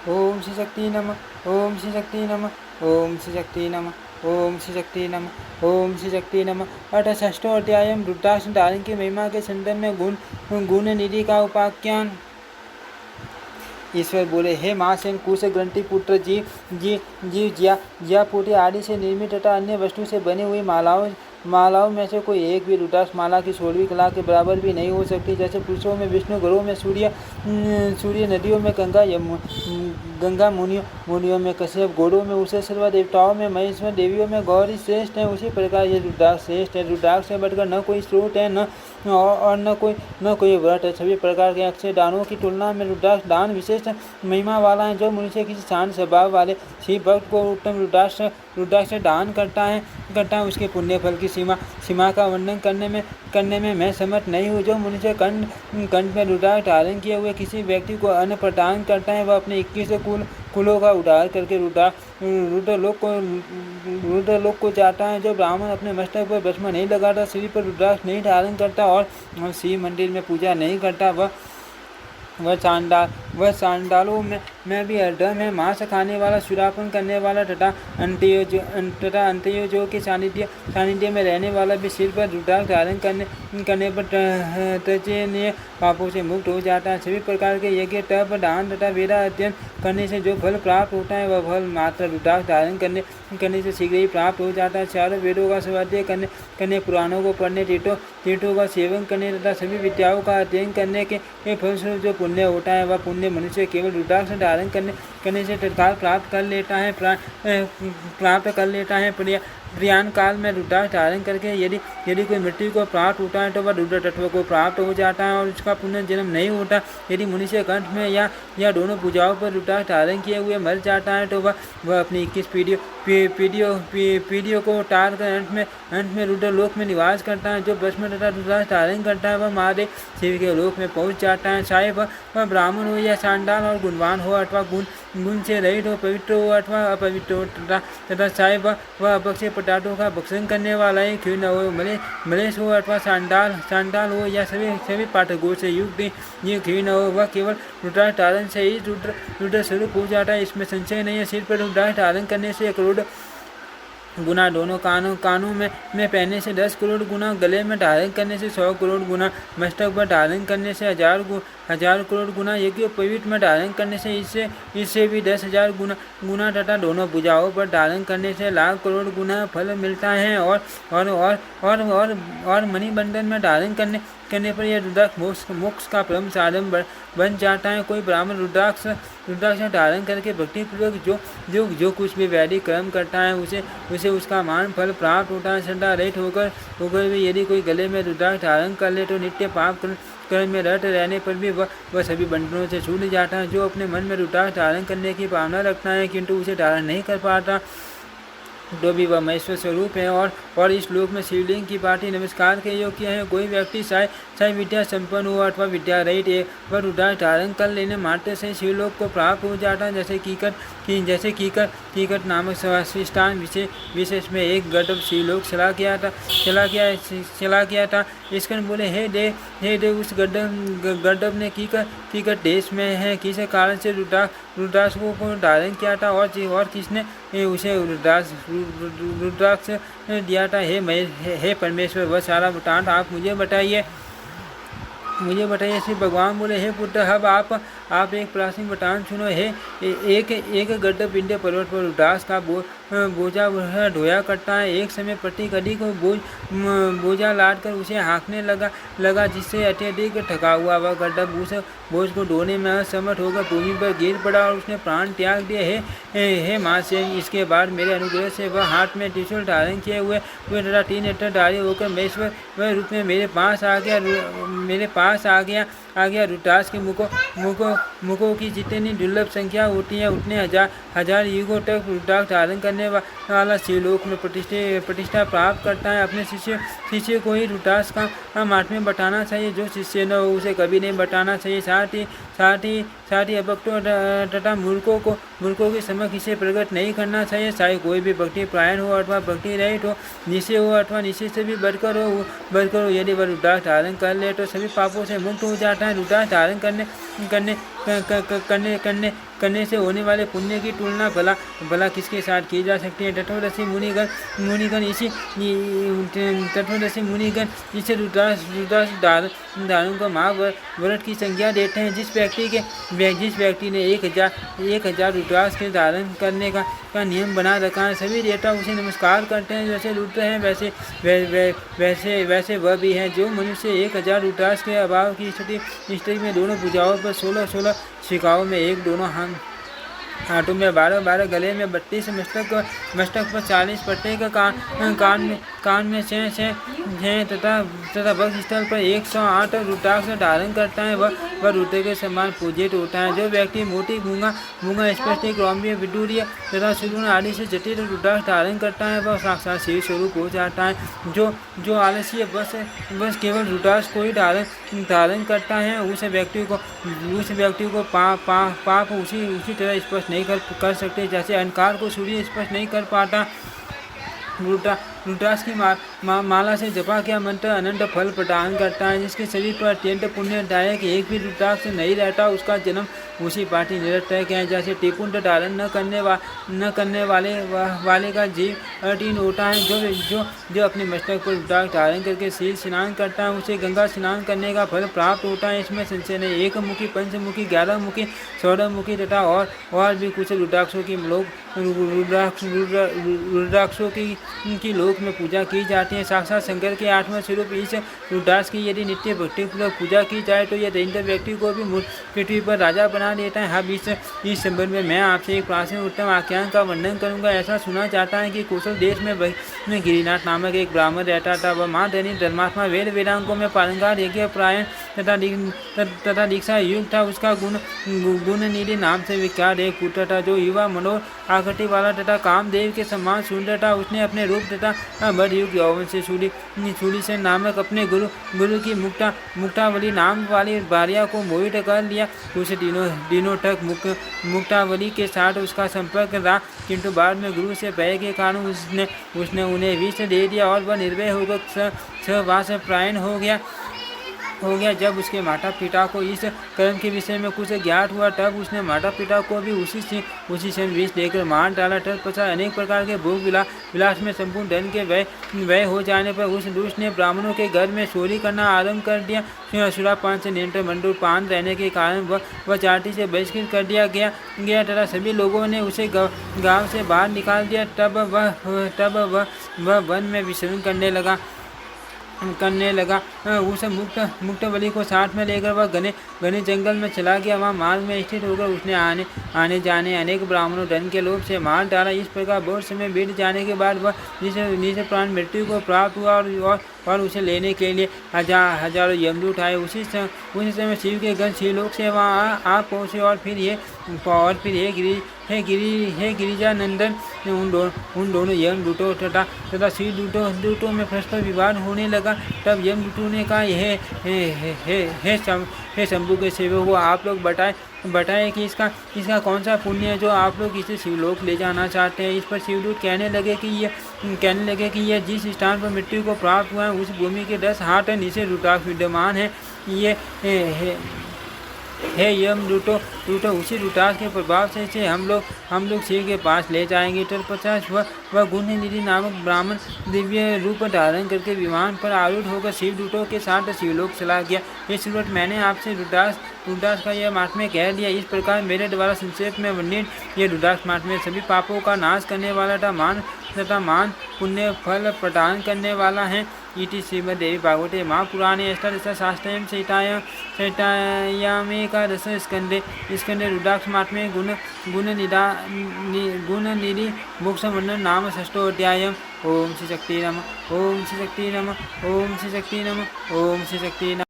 ओम श्री शक्ति नमः। ओम श्री शक्ति नमः। ओम श्री शक्ति नमः। ओम श्री शक्ति नमः। ओम श्री शक्ति नमः। अथ षष्ठो अध्याय रुद्राक्ष धारण की महिमा के संदर्भ में गुण निधि का उपाख्यान। ईश्वर बोले, हे महासेन, कुश, ग्रंथि पुत्र, जीव ज्या पोटी आदि से निर्मित तथा अन्य वस्तु से बनी हुई मालाओं में से कोई एक भी रुद्राक्ष माला की 16वीं कला के बराबर भी नहीं हो सकती। जैसे पुरुषों में विष्णु, घरों में सूर्य, नदियों में गंगा, मुनियों में कश्यप, घोड़ों में उसे सर्व, देवताओं में महेश्वर, देवियों में गौरी श्रेष्ठ है, उसी प्रकार ये रुद्राक्ष श्रेष्ठ है। रुद्राक्ष से बढ़कर न कोई स्रोत है और न कोई व्रत है। सभी प्रकार के अक्षय दानों की तुलना में रुद्राक्ष दान विशेष महिमा वाला है। जो मनुष्य किसी शांत स्वभाव वाले शिव भक्त को उत्तम रुद्राक्ष दान करता है उसके पुण्य फल की सीमा का वर्णन करने में मैं समर्थ नहीं हूँ। जो मनुष्य कंठ में रुद्राक्ष धारण किए हुए किसी व्यक्ति को अन्न प्रदान करता है, वह अपने 21 कुलों का उद्धार करके रुद्रलोक को जाता है। जो ब्राह्मण अपने मस्तक पर भस्म नहीं लगाता, सिर पर रुद्राक्ष नहीं धारण करता और शिव मंदिर में पूजा नहीं करता, वह चांडालों में भी अधम है। मांस खाने वाला, सुरापन करने वाला तथा अंत्यों के सानिध्य में रहने वाला भी सिर पर रुद्राक्ष धारण करने पर तजनीय पापों से मुक्त हो जाता है। सभी प्रकार के यज्ञ, तप, दान तथा वेदा अध्ययन करने से जो फल प्राप्त होता है, वह फल मात्र रुद्राक्ष धारण करने से शीघ्र ही प्राप्त हो जाता है। चारों वेदों का स्वाध्याय करने, पुराणों को पढ़ने, तीर्थों का सेवन करने तथा सभी विद्याओं का अध्ययन करने के फलस्वरूप जो पुण्य होता है, वह पुण्य मनुष्य केवल रुद्राक्ष धारण करने से तत्काल प्राप्त कर लेता है। प्रयाण काल में रुद्राक्ष धारण करके यदि कोई मृत्यु को प्राप्त होता है, तो वह रुद्र तत्व को प्राप्त हो जाता है और उसका पुनर्जन्म नहीं होता। यदि मनुष्य कंठ में या दोनों भुजाओं पर रुद्राक्ष धारण किए हुए मर जाता है, तो वह अपनी 21 पीढ़ियों को टाल कर अंत में रुद्र लोक में निवास करता है। जो भस्म तथा रुद्राक्ष धारण करता है, वह महादेव शिव के लोक में पहुंच जाता है। चाहे वह ब्राह्मण हो या चांडाल और गुणवान हो अथवा गुण से रहित हो, पवित्र हो अथवा अपवित्र हो, तथा चाहे वह अभक्ष्य पदार्थों का भक्षण करने वाला ही क्यों न हो, मलेश हो अथवा चांडाल हो या सभी पाठकों से युक्त ये क्यों न हो, वह केवल रुद्राक्ष धारण से ही रुद्र स्वरूप हो जाता है। इसमें संशय नहीं है। सिर पर रुद्राक्ष धारण करने से 1 करोड़ गुना, दोनों कानों में पहनने से 10 करोड़ गुना, गले में धारण करने से 100 करोड़ गुना, मस्तक पर धारण करने से 1000 करोड़ गुना, यज्ञोपवीत में धारण करने से इससे भी 10,000 गुना तथा दोनों भुजाओं पर धारण करने से 1,00,000 करोड़ गुना फल मिलता है। और मणिबंधन में धारण करने पर यह रुद्राक्ष मोक्ष का परम साधन बन जाता है। कोई ब्राह्मण रुद्राक्ष धारण करके भक्तिपूर्वक जो कुछ भी वैदिक कर्म करता है, उसे उसका मान फल प्राप्त होता है। श्रद्धा रहित होकर भी यदि कोई गले में रुद्राक्ष धारण कर ले, तो नित्य पाप कर्म में रत रहने पर भी वह सभी बंधनों से छूट जाता है। जो अपने मन में रुद्राक्ष धारण करने की भावना रखता है किंतु उसे धारण नहीं कर पाता, तो भी वह महेश्वर स्वरूप है और इस लोक में शिवलिंग की पार्टी नमस्कार के योग्य है। कोई व्यक्ति चाहे विद्या संपन्न हो अथवा विद्या रहित है, वह रुद्राक्ष धारण कर लेने मात्र से शिवलोक को प्राप्त हो जाता है। जैसे कीकट नामक स्थान विशेष में एक गड्ढब शिवलोक चला गया था। इसकन बोले, हे देव, उस गड्ढब ने कीकट देश में है, किस कारण से रुद्राक्ष को धारण किया था और किसने उसे रुद्राक्ष दिया था। हे परमेश्वर, वह सारा वृत्तांत आप मुझे बताइए। श्री भगवान बोले, हे पुत्र, अब आप एक प्राचीन वृत्तांत सुनो। एक गड्ढ पिंडे पर्वत पर रुद्राक्ष का बोझा ढोया करता है। एक समय प्रति कड़ी को बोझा लाद कर उसे हाँकने लगा जिससे अत्यधिक थका हुआ वह गड्ढा बोझ को ढोने में असमर्थ होकर भूमि पर गिर पड़ा और उसने प्राण त्याग दिए। हे महासेन, इसके बाद मेरे अनुग्रह से वह हाथ में त्रिशूल धारण किए हुए तथा 3 नेत्रधारी होकर महेश्वर वह रूप में मेरे पास आ गया। रुद्राक्ष के मुखों की जितनी दुर्लभ संख्या होती है, उतने हजार युगों तक रुद्राक्ष धारण करने वाला शिवलोक में प्रतिष्ठा प्राप्त करता है। अपने शिष्य को ही रुद्राक्ष का महात्म्य बताना चाहिए। जो शिष्य न हो उसे कभी नहीं बताना चाहिए। साथ ही अभक्तों तथा मूर्खों के समक्ष इसे प्रकट नहीं करना चाहिए। चाहे कोई भी भक्ति प्रायण हो अथवा भक्ति रहित हो, निश्चय हो अथवा निश्चय से भी बढ़कर हो, यदि वह रुद्राक्ष धारण कर ले तो सभी पापों से मुक्त हो जाता है। रुद्राक्ष धारण करने से होने वाले पुण्य की तुलना भला भला किसके साथ की जा सकती है। तत्वदर्शी मुनिगण इसे रुद्राक्ष धारण को महाव्रत की संज्ञा देते हैं। जिस व्यक्ति ने 1000 रुद्राक्ष के धारण करने का नियम बना रखा है, सभी देवता उसे नमस्कार करते हैं। जैसे रुद्र हैं वैसे वह भी है। जो मनुष्य 1000 रुद्राक्ष के अभाव की स्थिति में दोनों भुजाओं पर 16 शिखाओं में एक, दोनों हाथों में 12, गले में 32, मस्तक पर 40 पट्टे का कान में 6 तथा वक्ष स्थल पर 108 रुद्राक्ष धारण करता है, वह रुद्र के समान पूजित होता है। जो व्यक्ति मोटी, गूंगा, स्पष्ट, रौम्य, विडूर्य तथा सुदूर आदि से जटिल रुद्राक्ष धारण करता है, वह साक्षात शिव स्वरूप हो जाता है। जो आलस्य बस केवल रुद्राक्ष को ही धारण करता है, उस व्यक्ति को पाप उसी तरह स्पष्ट नहीं कर सकते जैसे अहंकार को सूर्य स्पष्ट नहीं कर पाता। रुद्राक्ष की माला से जपा किया मंत्र अनंत फल प्रदान करता है। जिसके शरीर पर अत्यंत पुण्यदायक एक भी रुद्राक्ष नहीं रहता, उसका जन्म उसी पार्टी निरर्थक है। जैसे टिपुंड धारण न करने वाले का जीव अटीन होता है। जो अपने मस्तक पर रुद्राक्ष धारण करके शील स्नान करता है, उसे गंगा स्नान करने का फल प्राप्त होता है। इसमें संशय नहीं। 1 मुखी, 5 मुखी, 11 मुखी, 14 मुखी तथा और भी कुछ रुद्राक्षों की लोक में पूजा की जाती है। साक्षात शंकर के 8वां स्वरूप इस रुद्राक्ष की यदि नित्य भक्तिपूर्वक पूजा की जाए तो यह दैत्य व्यक्ति को भी पृथ्वी पर राजा बना देता है। अब इस संबंध में मैं आपसे एक प्राचीन उत्तम आख्यान का वर्णन करूंगा। ऐसा सुना जाता है कि कौशल देश में गिरिनाथ नामक एक ब्राह्मण रहता था। वह महाधनी धर्मात्मा वेदांगों में पारंगत यज्ञ परायण तथा दीक्षा युक्त था। उसका गुण निधि नाम से विख्यात एक पुत्र था, जो युवा मनोर आकृति वाला तथा कामदेव के समान सुंदर था। उसने अपने रूप तथा बड़युग यौवन से शूलिसेन नामक अपने गुरु की मुक्तावली नाम वाली भार्या को मोहित कर लिया। कुछ दिनों तक मुक्तावली के साथ उसका संपर्क रहा, किंतु बाद में गुरु से भय के कारण उसने उन्हें विष दे दिया और वह निर्भय होकर सहवास प्रायण हो गया। जब उसके माता पिता को इस कर्म के विषय में कुछ ज्ञात हुआ, तब उसने माता पिता को भी उसी क्षण विष देकर मार डाला। तत्पश्चात अनेक प्रकार के भोग विलास में संपूर्ण धन के व्यय हो जाने पर उस दुष्ट ने ब्राह्मणों के घर में चोरी करना आरंभ कर दिया। सुरापान से नियंत्रण मंडूपान रहने के कारण वह जाति से बहिष्कृत कर दिया गया तथा सभी लोगों ने उसे गांव से बाहर निकाल दिया। तब वह वन में विचरण करने लगा। उस मुक्त बलि को साथ में लेकर वह घने जंगल में चला गया। वहाँ मार्ग में स्थित होकर उसने आने जाने अनेक ब्राह्मणों धन के लोभ से मार डाला। इस प्रकार बहुत समय बीत जाने के बाद वह निज प्राण मृत्यु को प्राप्त हुआ और उसे लेने के लिए हजारों यमदूत आए। उसी समय शिव के गण शिवलोक से वहाँ आ पहुँचे और फिर हे गिरिजा नंदन उन दोनों यमदूतों तथा शिव दूतों में परस्पर विवाद होने लगा। तब यमदूतों ने कहा, हे शंभु के सेवक हो, आप लोग बताएं कि इसका कौन सा पुण्य है जो आप लोग इसे शिवलोक ले जाना चाहते हैं। इस पर शिवदूत कहने लगे कि यह जिस स्थान पर मृत्यु को प्राप्त हुआ है उस भूमि के 10 हाथ नीचे रुद्राक्ष विद्यमान है। ये हे यमदूतों, उसी रुद्राक्ष के प्रभाव से हम लोग शिव के पास ले जाएंगे। तत्पश्चात वह गुणनिधि नामक ब्राह्मण दिव्य रूप धारण करके विमान पर आरूढ़ होकर शिवदूतों के साथ शिवलोक चला गया। इस श्रीमत मैंने आपसे रुद्राक्ष का यह महात्म्य कह दिया। इस प्रकार मेरे द्वारा संक्षेप में वर्णित यह रुद्राक्ष महात्म्य सभी पापों का नाश करने वाला तथा मान पुण्य फल प्रदान करने वाला है। इति श्रीमद्देवी भागवते महापुराणे अष्टादशशास्त्रं संहितायामेकादश स्कंदे रुद्राक्ष महात्म्ये गुणनिधि मोक्षवर्णन नाम 6ठो अध्याय। ओम श्री शक्ति नमः। ओम श्री शक्ति नमः। ओम श्री शक्ति नमः। ओम श्री शक्ति नमः।